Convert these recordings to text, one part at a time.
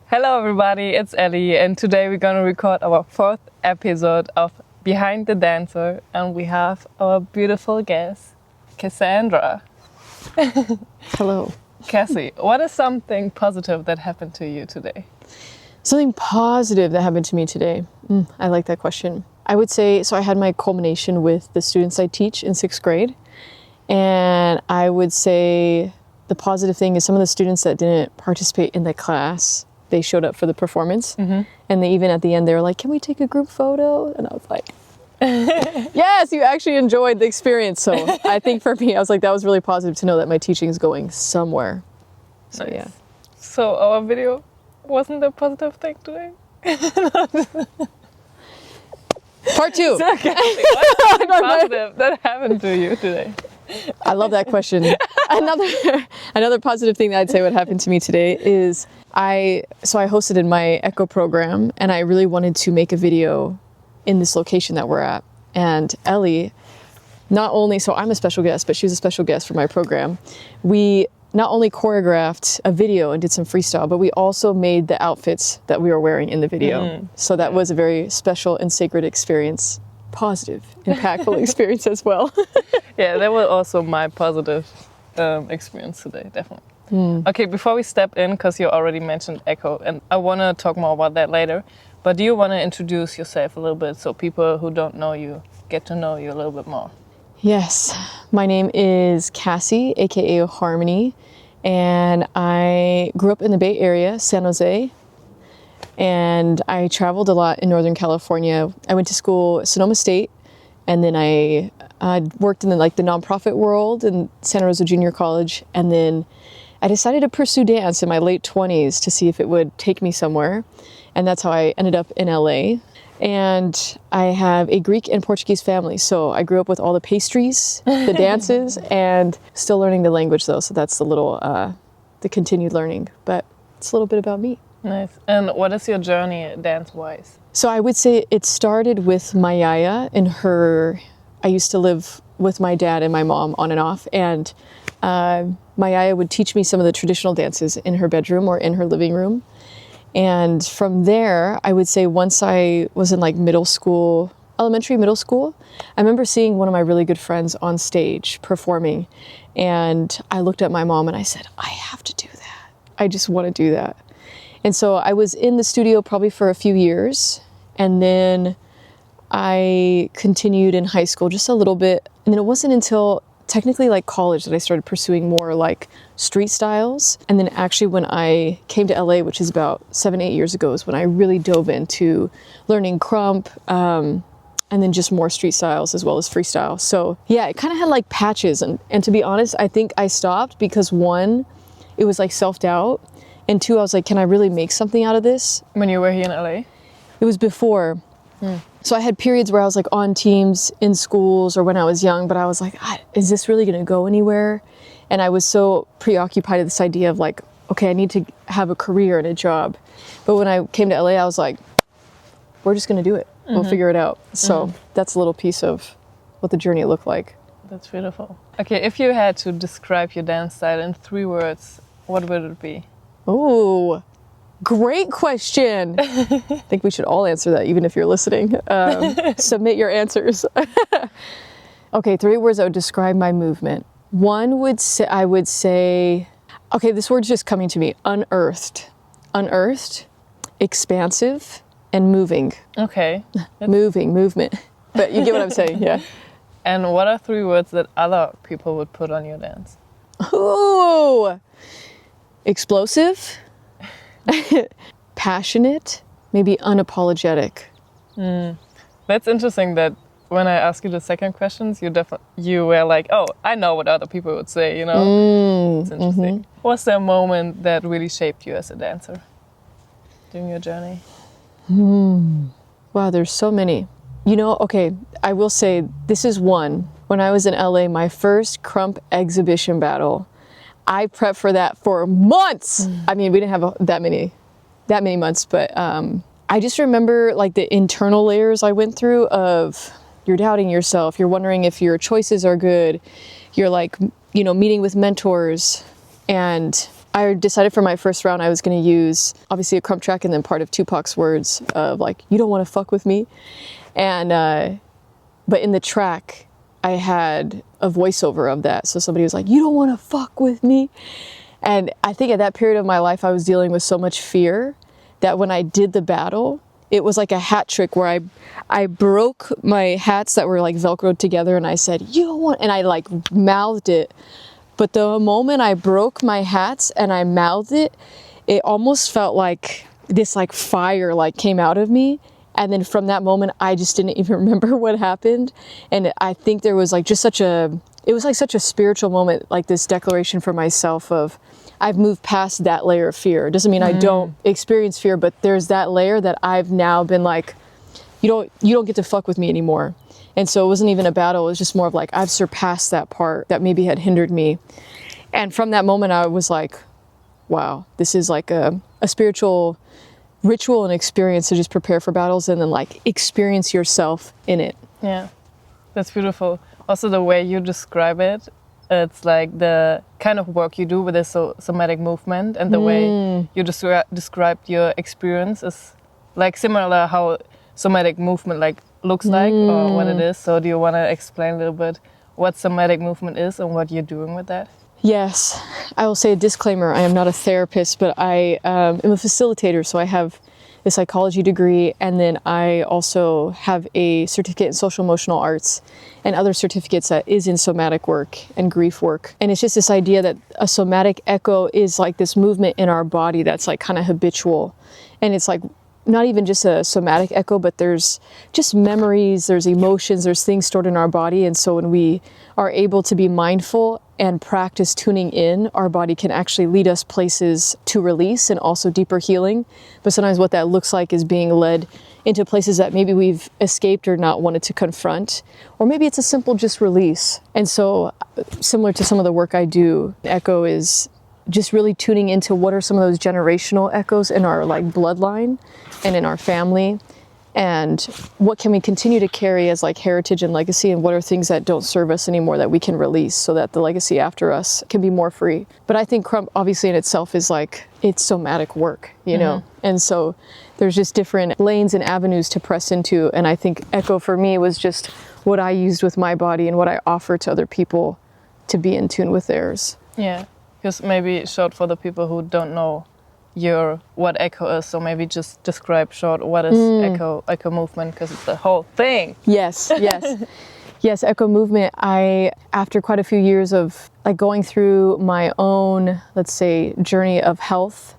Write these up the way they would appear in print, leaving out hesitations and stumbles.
Hello everybody, it's Ellie and today we're gonna record our fourth episode of Behind the Dancer and we have our beautiful guest, Cassandra. Hello. Cassie, what is something positive that happened to you today? Something positive that happened to me today. I like that question. I would say, so I had my culmination with the students I teach in 6th grade. And I would say the positive thing is some of the students that didn't participate in the class, they showed up for the performance. And they even at the end, they were like, can we take a group photo? And I was like, yes, you actually enjoyed the experience. So I think for me, I was like, that was really positive to know that my teaching is going somewhere. So Nice. yeah. So our video wasn't a positive thing today? Part 2. So, Cassie, what is positive that happened to you today? I love that question. Another positive thing that I'd say what happened to me today is I hosted in my Echo program and I really wanted to make a video in this location that we're at. And Ellie, not only, so I'm a special guest, but she was a special guest for my program. We not only choreographed a video and did some freestyle, but we also made the outfits that we were wearing in the video. So that was a very special and sacred experience. Positive, impactful experience as well. Yeah, that was also my positive experience today, definitely. Okay, before we step in, because you already mentioned Echo, and I want to talk more about that later, but do you want to introduce yourself a little bit so people who don't know you get to know you a little bit more? Yes, my name is Cassie, aka Harmony, and I grew up in the Bay Area, San Jose, and I traveled a lot in Northern California. I went to school at Sonoma State, and then I worked in the nonprofit world in Santa Rosa Junior College, and then I decided to pursue dance in my late 20s to see if it would take me somewhere, and that's how I ended up in LA. And I have a Greek and Portuguese family, so I grew up with all the pastries, the dances, and still learning the language though, so that's the continued learning, but it's a little bit about me. Nice. And what is your journey dance-wise? So I would say it started with my yaya and I used to live with my dad and my mom on and off, and my yaya would teach me some of the traditional dances in her bedroom or in her living room. And from there, I would say once I was in elementary, middle school, I remember seeing one of my really good friends on stage performing, and I looked at my mom and I said, I have to do that. I just want to do that. And so I was in the studio probably for a few years, and then I continued in high school just a little bit. And then it wasn't until technically college that I started pursuing more street styles. And then actually when I came to LA, which is about 7-8 years ago, is when I really dove into learning crump, and then just more street styles as well as freestyle. So yeah, it kind of had patches. And to be honest, I think I stopped because one, it was self-doubt. And two, I was like, can I really make something out of this? When you were here in LA? It was before. So I had periods where I was on teams in schools or when I was young, but I was like, is this really going to go anywhere? And I was so preoccupied with this idea of okay, I need to have a career and a job. But when I came to LA, I was like, we're just going to do it. We'll figure it out. So that's a little piece of what the journey looked like. That's beautiful. Okay, if you had to describe your dance style in 3 words, what would it be? Oh, great question. I think we should all answer that, even if you're listening. Submit your answers. Okay, 3 words that would describe my movement. One I would say, okay, this word's just coming to me, unearthed. Unearthed, expansive, and moving. Okay. Movement. But you get what I'm saying, yeah. And what are 3 words that other people would put on your dance? Ooh, explosive, passionate, maybe unapologetic. That's interesting that when I asked you the second questions, you were like, oh, I know what other people would say, It's interesting. Was there a moment that really shaped you as a dancer during your journey? Wow, there's so many. Okay, I will say this is one. When I was in LA, my first crump exhibition battle, I prepped for that for months. I mean, we didn't have that many months, but I just remember the internal layers I went through of you're doubting yourself, you're wondering if your choices are good, you're meeting with mentors, and I decided for my first round I was going to use obviously a crump track and then part of Tupac's words of like, you don't want to fuck with me. And, but in the track, I had a voiceover of that. So somebody was like, you don't want to fuck with me. And I think at that period of my life, I was dealing with so much fear that when I did the battle, it was like a hat trick where I broke my hats that were like Velcroed together and I said, you don't want, and I like mouthed it. But the moment I broke my hats and I mouthed it, it almost felt like this like fire like came out of me. And then from that moment, I just didn't even remember what happened. And I think there was like just it was like such a spiritual moment, like this declaration for myself of, I've moved past that layer of fear. It doesn't mean I don't experience fear, but there's that layer that I've now been like, you don't get to fuck with me anymore. And so it wasn't even a battle. It was just more of like, I've surpassed that part that maybe had hindered me. And from that moment, I was like, wow, this is like a spiritual ritual and experience to just prepare for battles and then like experience yourself in it. Yeah, that's beautiful. Also the way you describe it, it's like the kind of work you do with the somatic movement, and the way you described your experience is like similar how somatic movement like looks like or what it is. So do you want to explain a little bit what somatic movement is and what you're doing with that? Yes, I will say a disclaimer. I am not a therapist, but I am a facilitator. So I have a psychology degree, and then I also have a certificate in social emotional arts and other certificates that is in somatic work and grief work. And it's just this idea that a somatic echo is like this movement in our body that's like kind of habitual. And it's like not even just a somatic echo, but there's just memories, there's emotions, there's things stored in our body. And so when we are able to be mindful and practice tuning in, our body can actually lead us places to release and also deeper healing. But sometimes what that looks like is being led into places that maybe we've escaped or not wanted to confront, or maybe it's a simple just release. And so similar to some of the work I do, echo is just really tuning into what are some of those generational echoes in our like bloodline and in our family, and what can we continue to carry as like heritage and legacy, and what are things that don't serve us anymore that we can release so that the legacy after us can be more free. But I think crump obviously in itself is like, it's somatic work, you know? And so there's just different lanes and avenues to press into. And I think echo for me was just what I used with my body and what I offer to other people to be in tune with theirs. Yeah, because maybe short for the people who don't know what echo is, so maybe just describe short what is echo movement, because it's the whole thing. Yes. Yes, echo movement. I, after quite a few years of like going through my own, let's say, journey of health,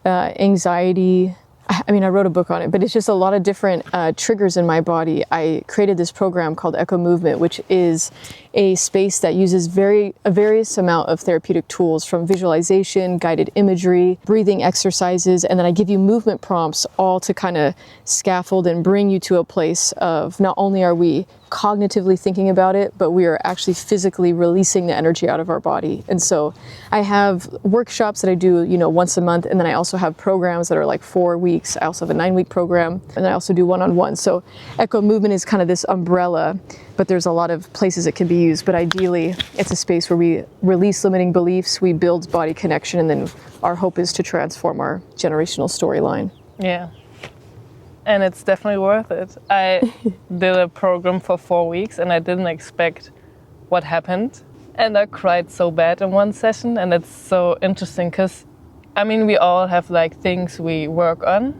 anxiety, I mean, I wrote a book on it, but it's just a lot of different triggers in my body. I created this program called Echo Movement, which is a space that uses a various amount of therapeutic tools, from visualization, guided imagery, breathing exercises, and then I give you movement prompts, all to kind of scaffold and bring you to a place of not only are we cognitively thinking about it, but we are actually physically releasing the energy out of our body. And so I have workshops that I do, once a month, and then I also have programs that are like 4 weeks. I also have a 9-week program, and I also do one-on-one. So Echo Movement is kind of this umbrella, but there's a lot of places it can be used. But ideally, it's a space where we release limiting beliefs, we build body connection, and then our hope is to transform our generational storyline. Yeah. And it's definitely worth it. I did a program for 4 weeks and I didn't expect what happened. And I cried so bad in one session. And it's so interesting because, we all have like things we work on,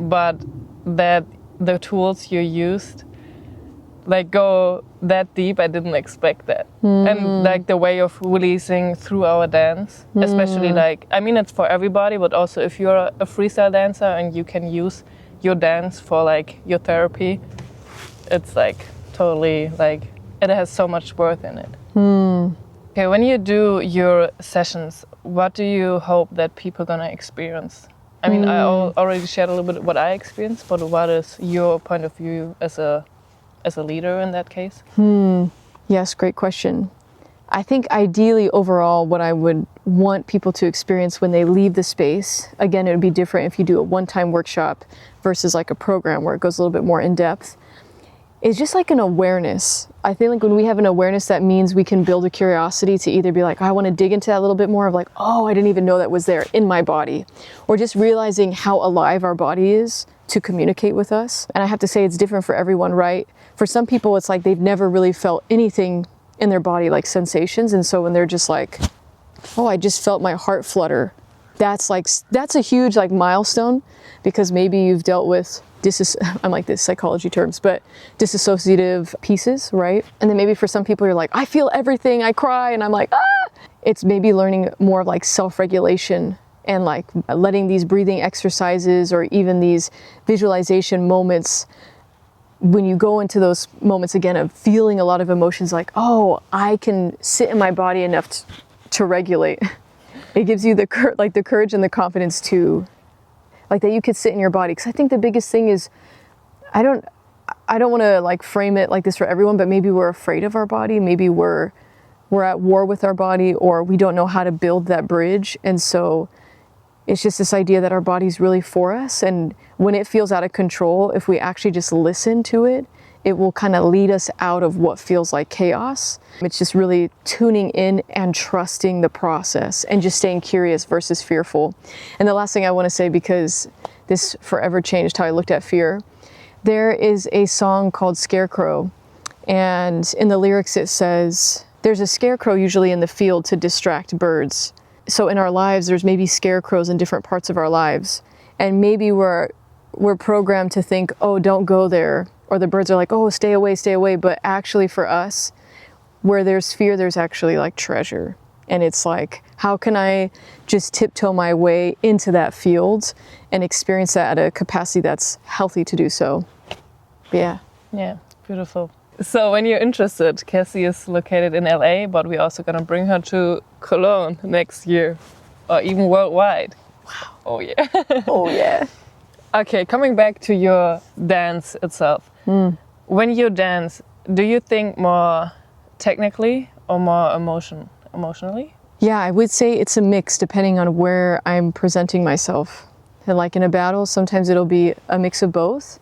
but that the tools you used like go that deep, I didn't expect that. And like the way of releasing through our dance, especially it's for everybody, but also if you're a freestyle dancer and you can use your dance for like your therapy, it's like totally like it has so much worth in it. Okay, when you do your sessions, what do you hope that people are gonna experience? I already shared a little bit what I experienced, but what is your point of view as a leader in that case? Yes, great question. I think ideally overall what I would want people to experience when they leave the space, again, it would be different if you do a one-time workshop versus like a program where it goes a little bit more in depth, it's just like an awareness. I feel like when we have an awareness, that means we can build a curiosity to either be like, I want to dig into that a little bit more, of like, oh, I didn't even know that was there in my body, or just realizing how alive our body is to communicate with us. And I have to say, it's different for everyone, right? For some people, it's like they've never really felt anything in their body, like sensations. And so when they're just like, oh, I just felt my heart flutter, that's a huge like milestone, because maybe you've dealt with I'm like this psychology terms, but disassociative pieces, right? And then maybe for some people, you're like, I feel everything, I cry, and I'm like, ah! It's maybe learning more of like self-regulation and like letting these breathing exercises or even these visualization moments, when you go into those moments again of feeling a lot of emotions, like, oh, I can sit in my body enough to regulate. It gives you the courage and the confidence to, like, that you could sit in your body. Because I think the biggest thing is, I don't want to like frame it like this for everyone, but maybe we're afraid of our body. Maybe we're at war with our body, or we don't know how to build that bridge. And so it's just this idea that our body's really for us. And when it feels out of control, if we actually just listen to it, it will kind of lead us out of what feels like chaos. It's just really tuning in and trusting the process and just staying curious versus fearful. And the last thing I want to say, because this forever changed how I looked at fear, there is a song called Scarecrow. And in the lyrics it says, there's a scarecrow usually in the field to distract birds. So in our lives, there's maybe scarecrows in different parts of our lives. And maybe we're programmed to think, oh, don't go there. Or the birds are like, oh, stay away, stay away. But actually for us, where there's fear, there's actually like treasure. And it's like, how can I just tiptoe my way into that field and experience that at a capacity that's healthy to do so? Yeah. Yeah, beautiful. So when you're interested, Cassie is located in LA, but we're also going to bring her to Cologne next year, or even worldwide. Wow. Oh, yeah. Oh, yeah. Okay, coming back to your dance itself. When you dance, do you think more technically or more emotionally? Yeah, I would say it's a mix depending on where I'm presenting myself. And like in a battle, sometimes it'll be a mix of both.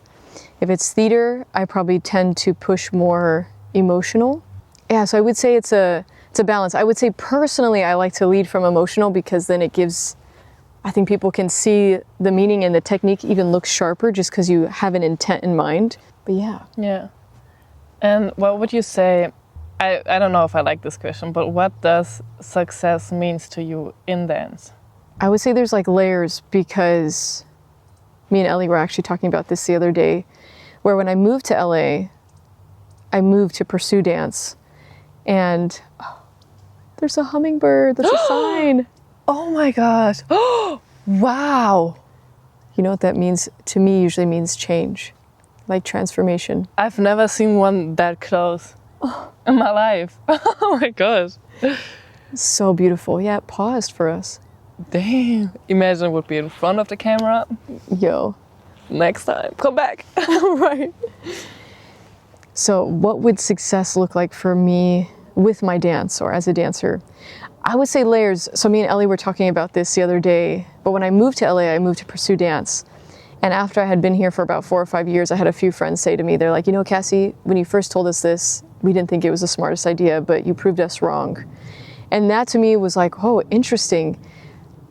If it's theater, I probably tend to push more emotional. Yeah, so I would say it's a balance. I would say personally, I like to lead from emotional, because then it gives, I think people can see the meaning, and the technique even looks sharper just because you have an intent in mind. But yeah. Yeah. And what would you say, I don't know if I like this question, but what does success means to you in dance? I would say there's like layers, because me and Ellie were actually talking about this the other day, where when I moved to LA, I moved to pursue dance. And there's a hummingbird, that's a sign. Oh my gosh. Wow. You know what that means? To me, usually means change, like transformation. I've never seen one that close in my life. Oh my gosh. So beautiful. Yeah, it paused for us. Damn. Imagine it would be in front of the camera. Yo. Next time, come back. Right. So what would success look like for me with my dance, or as a dancer? I would say layers. So me and Ellie were talking about this the other day, but when I moved to LA, I moved to pursue dance. And after I had been here for about 4 or 5 years, I had a few friends say to me, they're like, you know, Cassie, when you first told us this, we didn't think it was the smartest idea, but you proved us wrong. And that to me was like, oh, interesting.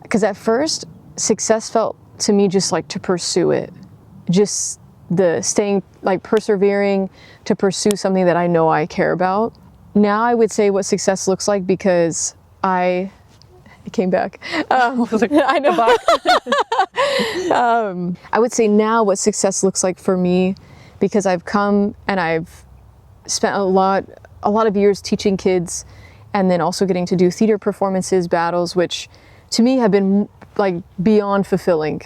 Because at first, success felt to me just like to pursue it. Just the staying, like persevering to pursue something that I know I care about. Now I would say what success looks like, because it came back. I know. I would say now what success looks like for me, because I've come and I've spent a lot of years teaching kids, and then also getting to do theater performances, battles, which to me have been like beyond fulfilling.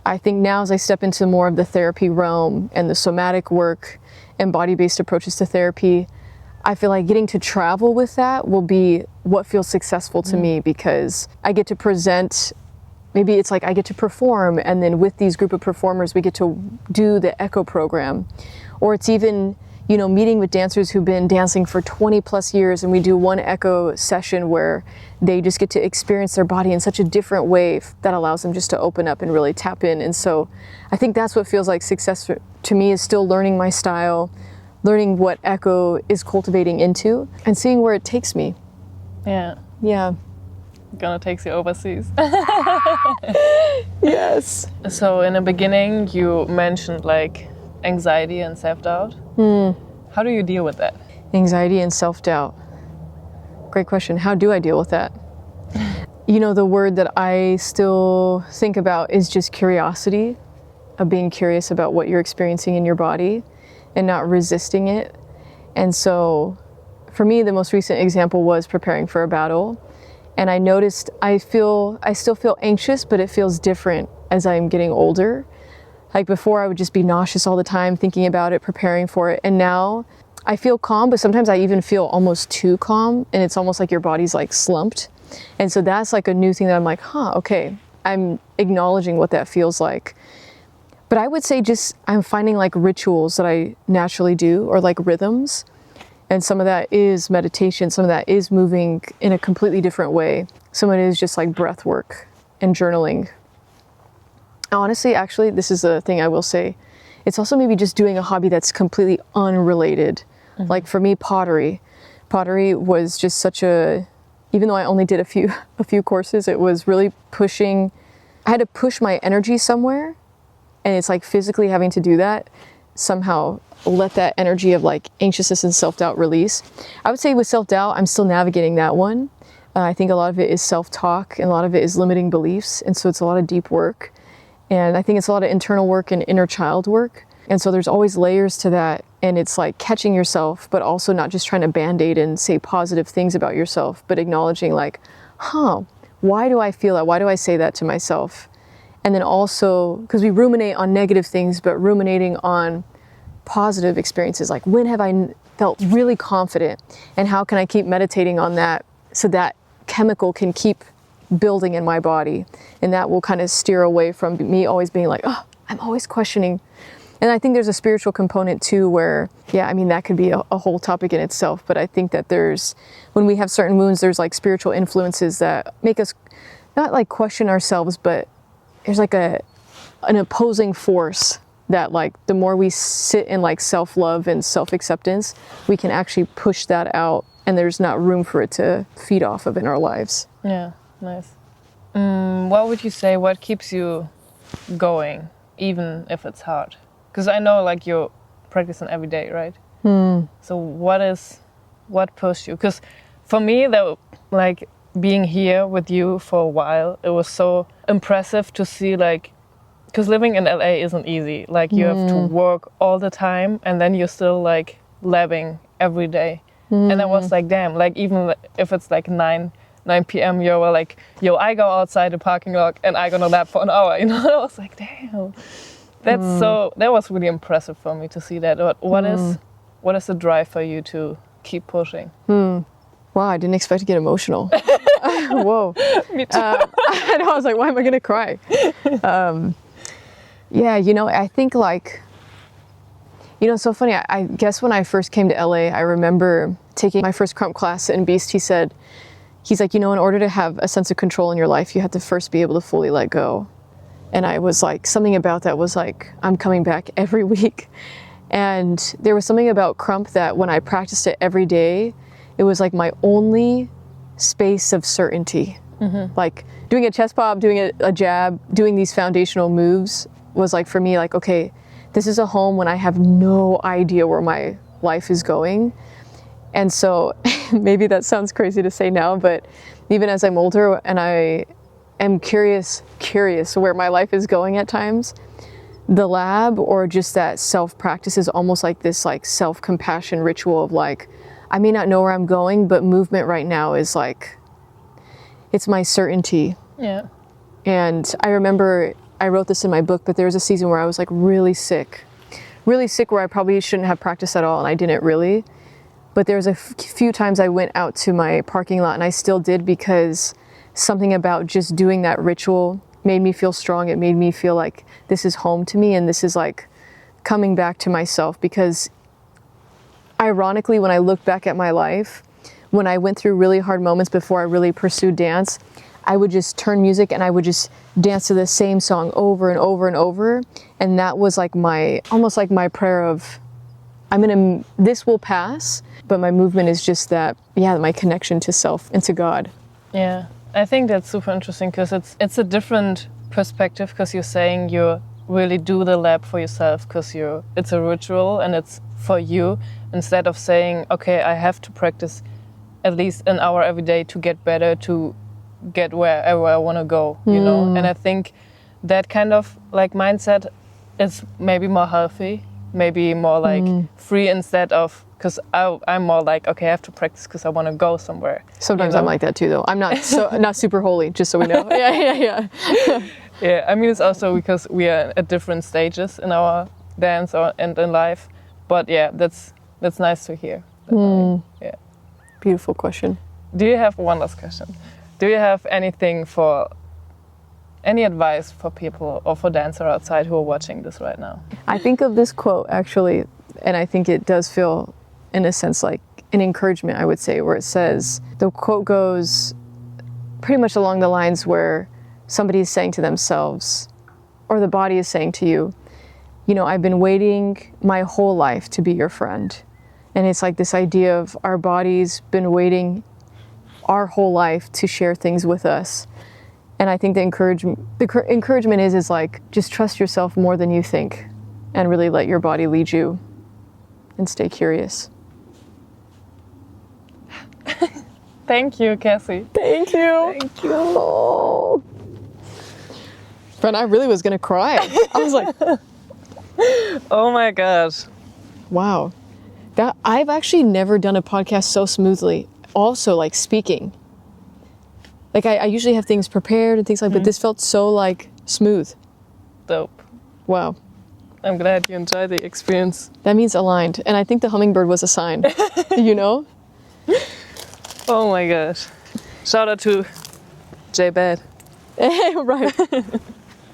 I think now as I step into more of the therapy realm and the somatic work and body-based approaches to therapy, I feel like getting to travel with that will be what feels successful to me, because I get to present, maybe it's like I get to perform, and then with these group of performers, we get to do the echo program. Or it's even, you know, meeting with dancers who've been dancing for 20 plus years, and we do one echo session where they just get to experience their body in such a different way that allows them just to open up and really tap in. And so I think that's what feels like success to me, is still learning my style, learning what echo is cultivating into and seeing where it takes me. Yeah. Yeah. Gonna take you overseas. Yes. So in the beginning, you mentioned like anxiety and self-doubt. How do you deal with that? Anxiety and self-doubt. Great question. How do I deal with that? You know, the word that I still think about is just curiosity, of being curious about what you're experiencing in your body and not resisting it. And so for me, the most recent example was preparing for a battle. And I noticed I still feel anxious, but it feels different as I'm getting older. Like before, I would just be nauseous all the time, thinking about it, preparing for it. And now I feel calm, but sometimes I even feel almost too calm. And it's almost like your body's like slumped. And so that's like a new thing that I'm like, okay, I'm acknowledging what that feels like. But I would say just I'm finding like rituals that I naturally do, or like rhythms. And some of that is meditation, some of that is moving in a completely different way. Some of it is just like breath work and journaling. Honestly, actually, this is a thing I will say. It's also maybe just doing a hobby that's completely unrelated. Like for me, pottery. Pottery was just such a, even though I only did a few courses, it was really pushing, I had to push my energy somewhere. And it's like physically having to do that, somehow let that energy of like anxiousness and self-doubt release. I would say with self-doubt, I'm still navigating that one. I think a lot of it is self-talk and a lot of it is limiting beliefs. And so it's a lot of deep work. And I think it's a lot of internal work and inner child work. And so there's always layers to that. And it's like catching yourself, but also not just trying to band-aid and say positive things about yourself, but acknowledging like, why do I feel that? Why do I say that to myself? And then also, because we ruminate on negative things, but ruminating on positive experiences, like when have I felt really confident, and how can I keep meditating on that so that chemical can keep building in my body, and that will kind of steer away from me always being like, I'm always questioning. And I think there's a spiritual component too where, yeah, I mean, that could be a whole topic in itself, but I think that when we have certain wounds, there's like spiritual influences that make us not like question ourselves, but there's like an opposing force that like the more we sit in like self-love and self-acceptance, we can actually push that out, and there's not room for it to feed off of in our lives. Yeah, nice. What would you say, what keeps you going, even if it's hard? Because I know like you're practicing every day, right? So what pushed you? Because for me, that like being here with you for a while, it was so impressive to see like, because living in LA isn't easy. Like you have to work all the time, and then you're still like labbing every day. And I was like, damn, like even if it's like 9 p.m, you're like, yo, I go outside the parking lot and I gonna lab for an hour, you know? I was like, damn, that was really impressive for me to see that. What is the drive for you to keep pushing? Wow, I didn't expect to get emotional. Whoa. Me too. I know, I was like, why am I gonna cry? Yeah, you know, I think like, you know, it's so funny. I guess when I first came to LA, I remember taking my first crump class, and Beast, he's like, you know, in order to have a sense of control in your life, you have to first be able to fully let go. And I was like, something about that was like, I'm coming back every week. And there was something about crump that when I practiced it every day, it was like my only space of certainty. Like doing a chest pop, doing a jab, doing these foundational moves was like for me like, okay, this is a home when I have no idea where my life is going. And so maybe that sounds crazy to say now, but even as I'm older and I am curious where my life is going at times, the lab or just that self-practice is almost like this like self-compassion ritual of like, I may not know where I'm going, but movement right now is like, it's my certainty. Yeah. And I remember I wrote this in my book, but there was a season where I was like really sick where I probably shouldn't have practiced at all, and I didn't really. But there was a few times I went out to my parking lot, and I still did, because something about just doing that ritual made me feel strong. It made me feel like this is home to me, and this is like coming back to myself. Because ironically, when I look back at my life, when I went through really hard moments before I really pursued dance, I would just turn music and I would just dance to the same song over and over and over. And that was like almost like my prayer of this will pass, but my movement is just that, my connection to self and to God. Yeah, I think that's super interesting because it's a different perspective, because you're saying you really do the lab for yourself because it's a ritual and it's for you, instead of saying, okay, I have to practice at least an hour every day to get better, to get wherever I want to go, you know? And I think that kind of like mindset is maybe more healthy, maybe more like free, instead of, because I'm more like, okay, I have to practice because I want to go somewhere. Sometimes I'm like that too, though. I'm not super holy, just so we know. Yeah. Yeah, I mean, it's also because we are at different stages in our dance and in life. But yeah, that's nice to hear. Yeah. Beautiful question. Do you have one last question? Do you have any advice for people or for dancers outside who are watching this right now? I think of this quote actually, and I think it does feel, in a sense, like an encouragement, I would say, where it says, the quote goes pretty much along the lines where somebody is saying to themselves, or the body is saying to you, I've been waiting my whole life to be your friend. And it's like this idea of our body's been waiting our whole life to share things with us. And I think the encouragement is like, just trust yourself more than you think, and really let your body lead you, and stay curious. Thank you, Cassie. Thank you. Thank you. Oh. Friend, I really was gonna cry. I was like, oh my gosh. Wow. I've actually never done a podcast so smoothly. Also, like, speaking. Like, I usually have things prepared and things like, but this felt so, like, smooth. Dope. Wow. I'm glad you enjoyed the experience. That means aligned. And I think the hummingbird was a sign, Oh my gosh. Shout out to J Bad. Right.